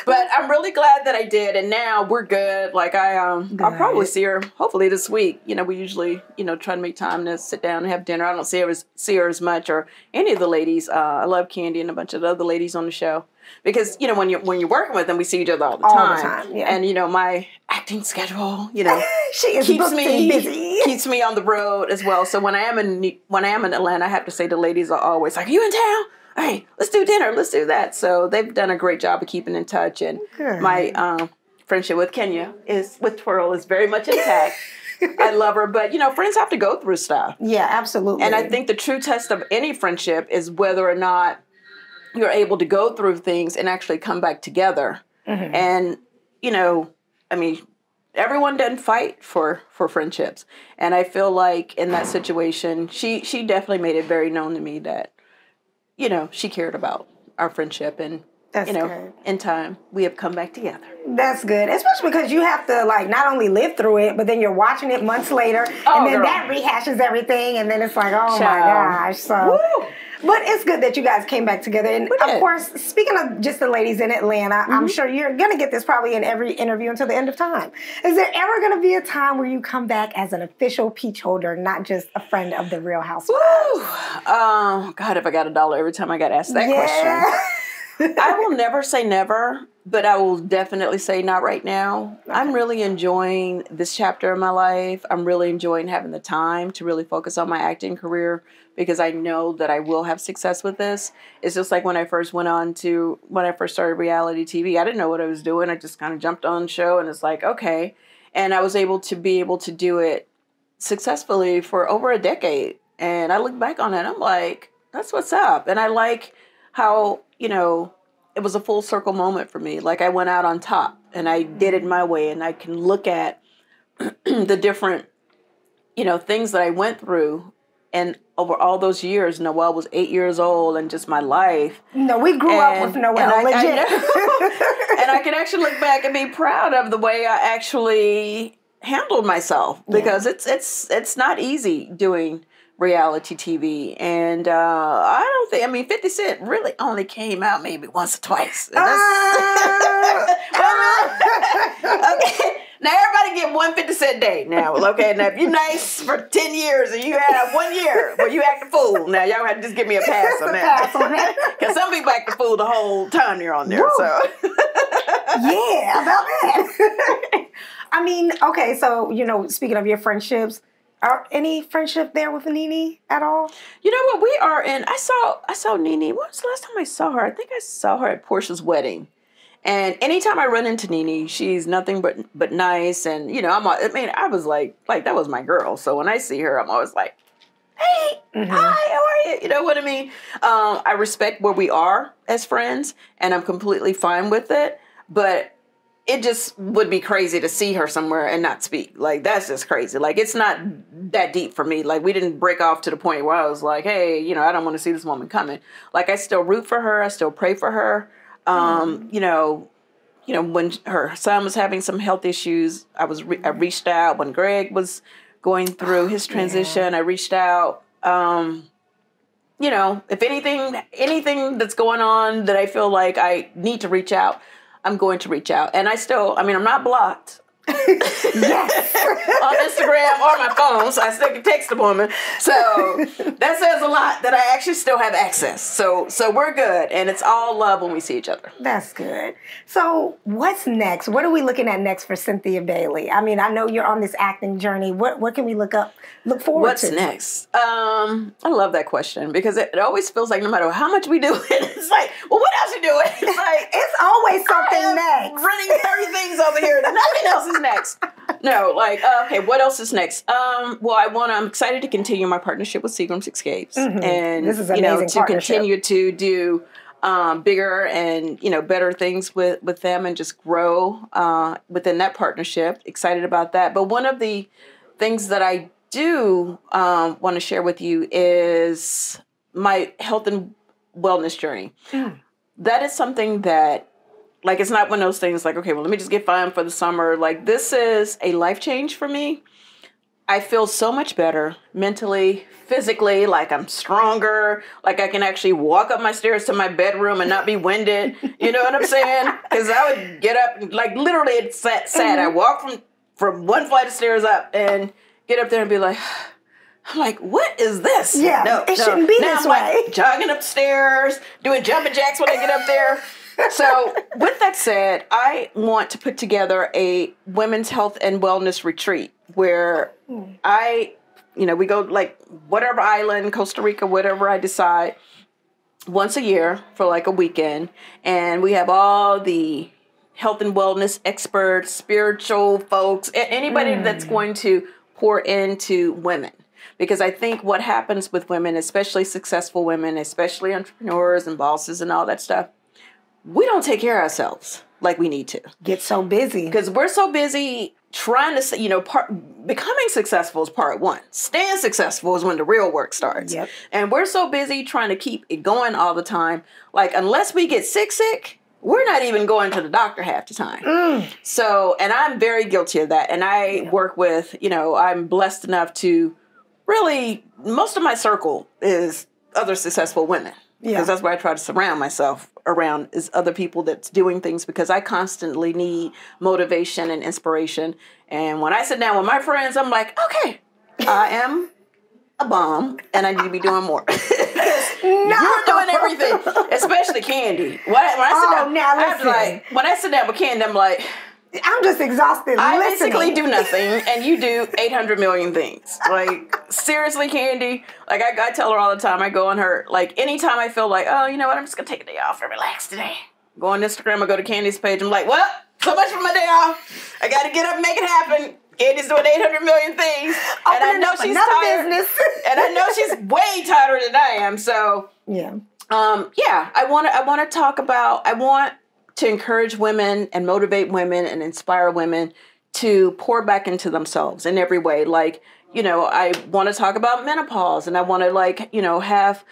But I'm really glad that I did, and now we're good. Like I'll probably see her hopefully this week. We usually try to make time to sit down and have dinner. I don't see her as much or any of the ladies. I love Candy and a bunch of the other ladies on the show. Because, when you're working with them, we see each other all the time. Yeah. And, my acting schedule, she is keeps me busy. Keeps me on the road as well. So when I am in Atlanta, I have to say the ladies are always like, "Are you in town? All right, let's do dinner. Let's do that." So they've done a great job of keeping in touch. And my friendship with Kenya with Twirl is very much intact. I love her. But, friends have to go through stuff. Yeah, absolutely. And I think the true test of any friendship is whether or not you're able to go through things and actually come back together. And, everyone doesn't fight for friendships. And I feel like in that situation, she definitely made it very known to me that, she cared about our friendship. And, That's good. in time, we have come back together. That's good, especially because you have to not only live through it, but then you're watching it months later, and then that rehashes everything, and then it's like, oh my gosh. So, woo! But it's good that you guys came back together. And of course, speaking of just the ladies in Atlanta, I'm sure you're gonna get this probably in every interview until the end of time. Is there ever gonna be a time where you come back as an official peach holder, not just a friend of the Real Housewives? Woo! God, if I got $1 every time I got asked that question. I will never say never, but I will definitely say not right now. Okay. I'm really enjoying this chapter of my life. I'm really enjoying having the time to really focus on my acting career because I know that I will have success with this. It's just like when I first started reality TV, I didn't know what I was doing. I just kind of jumped on the show and it's like, okay. And I was able to do it successfully for over a decade. And I look back on it, I'm like, that's what's up. And I like how, it was a full circle moment for me. Like I went out on top and I did it my way and I can look at the different, things that I went through. And over all those years, Noelle was 8 years old and just my life. No, we grew up with Noelle, legit. And I can actually look back and be proud of the way I actually handled myself because it's not easy doing reality TV. And I don't think, 50 Cent really only came out maybe once or twice. Okay. Now everybody get one 50 Cent day now. Okay, now if you're nice for 10 years and you have 1 year where you act a fool, now y'all have to just give me a pass on that. Because some people act a fool the whole time you're on there. Woo. So yeah, about that. Okay, so speaking of your friendships, are any friendship there with Nene at all? You know what? We are in. I saw Nene. When was the last time I saw her? I think I saw her at Portia's wedding. And anytime I run into Nene, she's nothing but nice. And I was like that was my girl. So when I see her, I'm always like, hey, hi, how are you? You know what I mean? I respect where we are as friends, and I'm completely fine with it. But it just would be crazy to see her somewhere and not speak. Like, that's just crazy. Like, it's not that deep for me. Like, we didn't break off to the point where I was like, hey, I don't want to see this woman coming. Like, I still root for her. I still pray for her. When her son was having some health issues, I reached out. When Greg was going through his transition, I reached out. If anything that's going on that I feel like I need to reach out, I'm going to reach out. And I'm not blocked. Yes. On Instagram or my phone, so I still can text the woman. So that says a lot that I actually still have access. So we're good, and it's all love when we see each other. That's good. So what's next? What are we looking at next for Cynthia Bailey? I know you're on this acting journey. What can we look forward to? What's next? I love that question because it always feels like no matter how much we do it, it's like, well, what else you doing? It's like it's always something next. Running 30 things over here. Nothing else is next. No, okay, what else is next? I'm excited to continue my partnership with Seagram's Escapes. Mm-hmm. And this is amazing to continue to do bigger and better things with them and just grow within that partnership. Excited about that. But one of the things that I do want to share with you is my health and wellness journey. Mm. That is something that, it's not one of those things like, okay, well, let me just get fine for the summer. Like, this is a life change for me. I feel so much better mentally, physically, like I'm stronger, like I can actually walk up my stairs to my bedroom and not be winded. You know what I'm saying? Because I would get up, literally it's sad. Mm-hmm. I walk from one flight of stairs up and get up there and be like, I'm like, what is this? Yeah, it shouldn't be this way. Like jogging upstairs, doing jumping jacks when I get up there. So with that said, I want to put together a women's health and wellness retreat where we go whatever island, Costa Rica, whatever I decide, once a year for a weekend. And we have all the health and wellness experts, spiritual folks, anybody that's going to pour into women. Because I think what happens with women, especially successful women, especially entrepreneurs and bosses and all that stuff, we don't take care of ourselves like we need to. Get so busy. Because we're so busy trying to, becoming successful is part one. Staying successful is when the real work starts. Yep. And we're so busy trying to keep it going all the time. Like, unless we get sick, we're not even going to the doctor half the time. So, and I'm very guilty of that. And I work with, I'm blessed enough to really, most of my circle is other successful women. Because that's where I try to surround myself around, is other people that's doing things, because I constantly need motivation and inspiration. And when I sit down with my friends, I'm like, okay, I am a bomb and I need to be doing more. You're doing everything, especially Candy. When I sit down with Candy, I'm like, I'm just exhausted. I basically do nothing, and you do 800 million things. Like, seriously, Candy. Like, I tell her all the time. I go on her, like, anytime I feel like, oh, you know what, I'm just going to take a day off and relax today. Go on Instagram, I go to Candy's page. I'm like, well, so much for my day off. I got to get up and make it happen. Candy's doing 800 million things. And I know she's tired. And I know she's way tighter than I am. So, I want to talk about, I want to encourage women and motivate women and inspire women to pour back into themselves in every way. Like, I want to talk about menopause, and I want to have,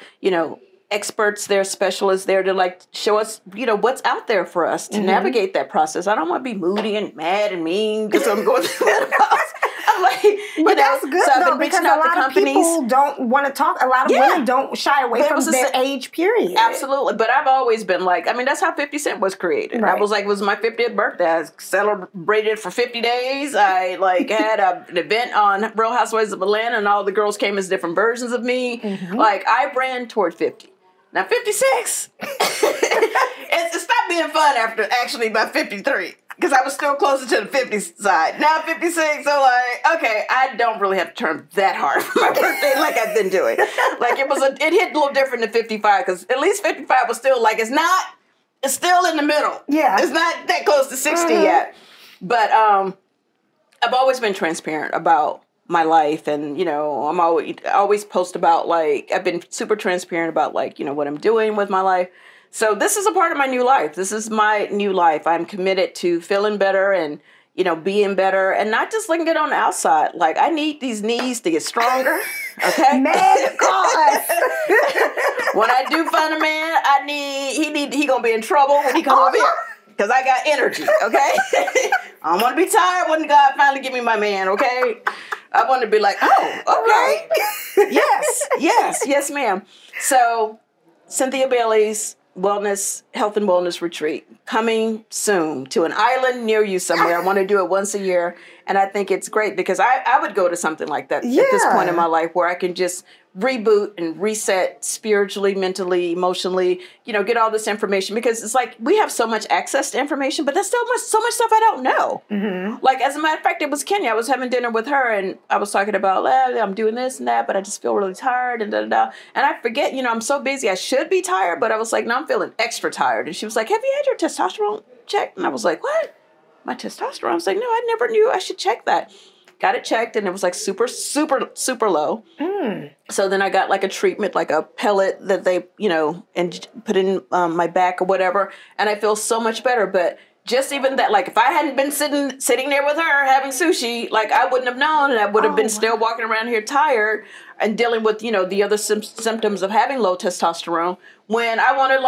experts there, specialists there to show us, what's out there for us to navigate that process. I don't want to be moody and mad and mean because I'm going through menopause. I'm like, but that's good, so though, because a lot of people don't want to talk. A lot of women don't shy away from their age, period. Absolutely. But I've always been like, that's how 50 Cent was created. Right. I was like, it was my 50th birthday. I celebrated for 50 days. I had an event on Real Housewives of Atlanta, and all the girls came as different versions of me. Like, I ran toward 50. Now, 56, it stopped being fun after actually by 53. Because I was still closer to the 50 side. Now 56, so okay, I don't really have to turn that hard for my birthday like I've been doing. Like, it hit a little different than 55, because at least 55 was still it's still in the middle. Yeah. It's not that close to 60 yet. But I've always been transparent about my life, and I always post about, I've been super transparent about what I'm doing with my life. So this is a part of my new life. This is my new life. I'm committed to feeling better and, being better, and not just looking good on the outside. Like, I need these knees to get stronger. Okay. Man, God. When I do find a man, he gonna be in trouble when he come over here. Because I got energy, okay? I don't want to be tired when God finally give me my man, okay? I want to be like, oh, okay. Yes, ma'am. So, Cynthia Bailey's Health and Wellness Retreat coming soon to an island near you somewhere. I want to do it once a year. And I think it's great because I would go to something like that at this point in my life, where I can just reboot and reset spiritually, mentally, emotionally, get all this information, because it's like we have so much access to information, but there's still so much stuff I don't know. Like, as a matter of fact, it was Kenya. I was having dinner with her, and I was talking about, I'm doing this and that, but I just feel really tired and da-da-da. And I forget, I'm so busy. I should be tired, but I was like, no, I'm feeling extra tired. And she was like, have you had your testosterone checked? And I was like, what? My testosterone? I was like, no, I never knew I should check that. Got it checked, and it was super, super, super low. So then I got a treatment, like a pellet that they, and put in my back or whatever. And I feel so much better. But just even that, if I hadn't been sitting there with her having sushi, I wouldn't have known, and I would have been still walking around here tired and dealing with, the other symptoms of having low testosterone. When I wanted,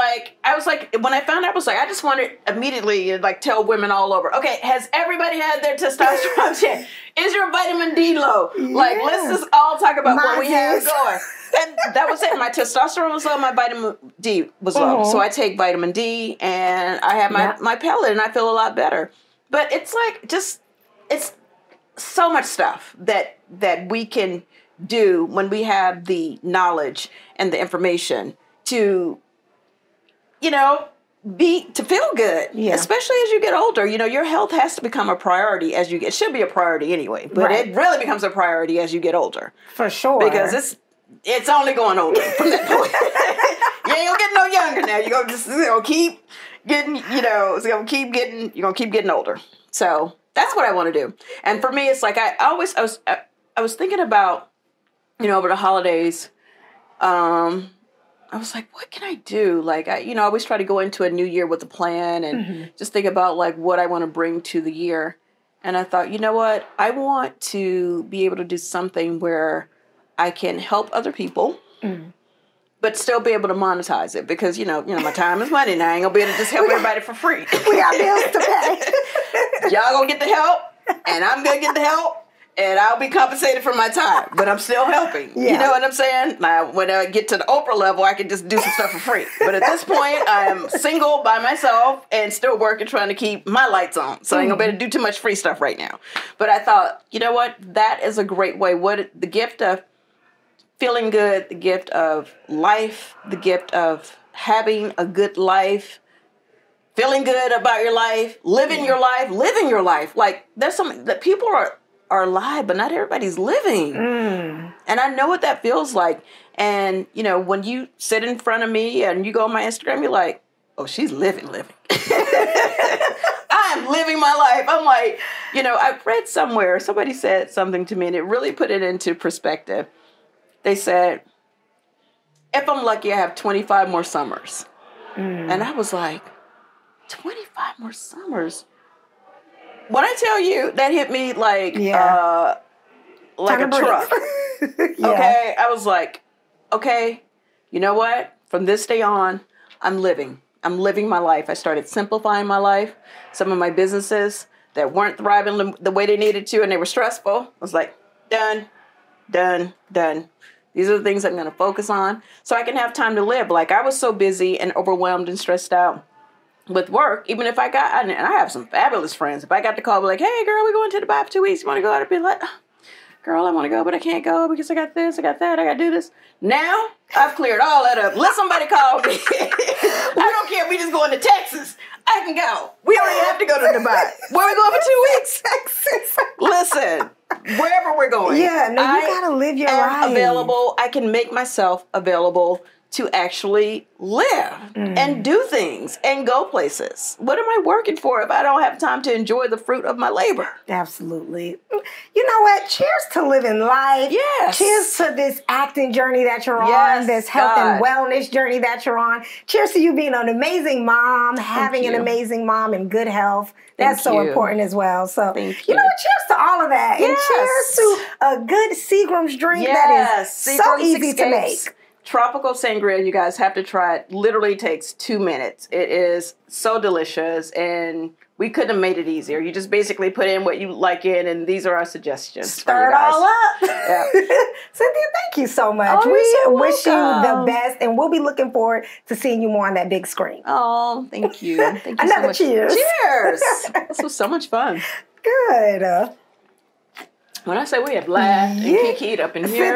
when I found out, I was like, I just wanted immediately to tell women all over, okay, has everybody had their testosterone checked? Is your vitamin D low? Let's just all talk about what we have going. And that was it. My testosterone was low, my vitamin D was low. So I take vitamin D, and I have my pellet, and I feel a lot better. But it's it's so much stuff that we can do when we have the knowledge and the information to, to feel good, especially as you get older. Your health has to become a priority as you get. It should be a priority anyway, but it really becomes a priority as you get older. For sure. Because it's only going older from that point. You ain't gonna get no younger now. You're gonna just keep getting, it's gonna keep getting, you're gonna keep getting older. So that's what I want to do. And for me, it's like I was thinking about, over the holidays, I was like, what can I do? I always try to go into a new year with a plan and just think about what I want to bring to the year. And I thought, you know what? I want to be able to do something where I can help other people, but still be able to monetize it, because, you know, my time is money, and I ain't gonna be able to just help everybody for free. We got bills to pay. Y'all gonna get the help, and I'm gonna get the help, and I'll be compensated for my time, but I'm still helping. Yeah. You know what I'm saying? Now, when I get to the Oprah level, I can just do some stuff for free. But at this point, I am single by myself and still working, trying to keep my lights on. So I ain't gonna be able to do too much free stuff right now. But I thought, you know what? That is a great way. The gift of feeling good, the gift of life, the gift of having a good life, feeling good about your life, living your life. Like, there's something that people are alive, but not everybody's living. And I know what that feels like. And, you know, when you sit in front of me and you go on my Instagram, you're like, oh, she's living. I'm living my life. I'm like, you know, I've read somewhere, somebody said something to me, and it really put it into perspective. They said, if I'm lucky, I have 25 more summers. And I was like, 25 more summers? When I tell you, that hit me like a truck. Okay? I was like, okay, you know what? From this day on, I'm living. I'm living my life. I started simplifying my life. Some of my businesses that weren't thriving the way they needed to, and they were stressful, I was like, done. These are the things I'm going to focus on so I can have time to live. Like, I was so busy and overwhelmed and stressed out with work, even if I have some fabulous friends. If I got the call, be like, hey, girl, we're going to Dubai for 2 weeks. You want to go? I'd be like, girl, I want to go, but I can't go because I got this, I got that, I got to do this. Now, I've cleared all that up. Let somebody call me. I don't care if we just going to Texas. I can go. We don't even have to go to Dubai. Where are we going for 2 weeks? Texas. Listen, wherever we're going. Yeah, no, you got to live your life. Available. I can make myself available to actually live and do things and go places. What am I working for if I don't have time to enjoy the fruit of my labor? Absolutely. You know what? Cheers to living life. Yes. Cheers to this acting journey that you're on, this health and wellness journey that you're on. Cheers to you being an amazing mom, having an amazing mom and good health. That's so important as well. So, you know what? Cheers to all of that. And cheers to a good Seagram's drink that is so easy to make. Tropical sangria, you guys have to try it. Literally takes 2 minutes. It is so delicious, and we couldn't have made it easier. You just basically put in what you like in, and these are our suggestions. Stir it all up. Yeah. Cynthia, thank you so much. We wish you the best, and we'll be looking forward to seeing you more on that big screen. Oh, thank you. Thank you Another so much. cheers. Cheers. This was so much fun. Good. When I say we have laughed and kikied up in here.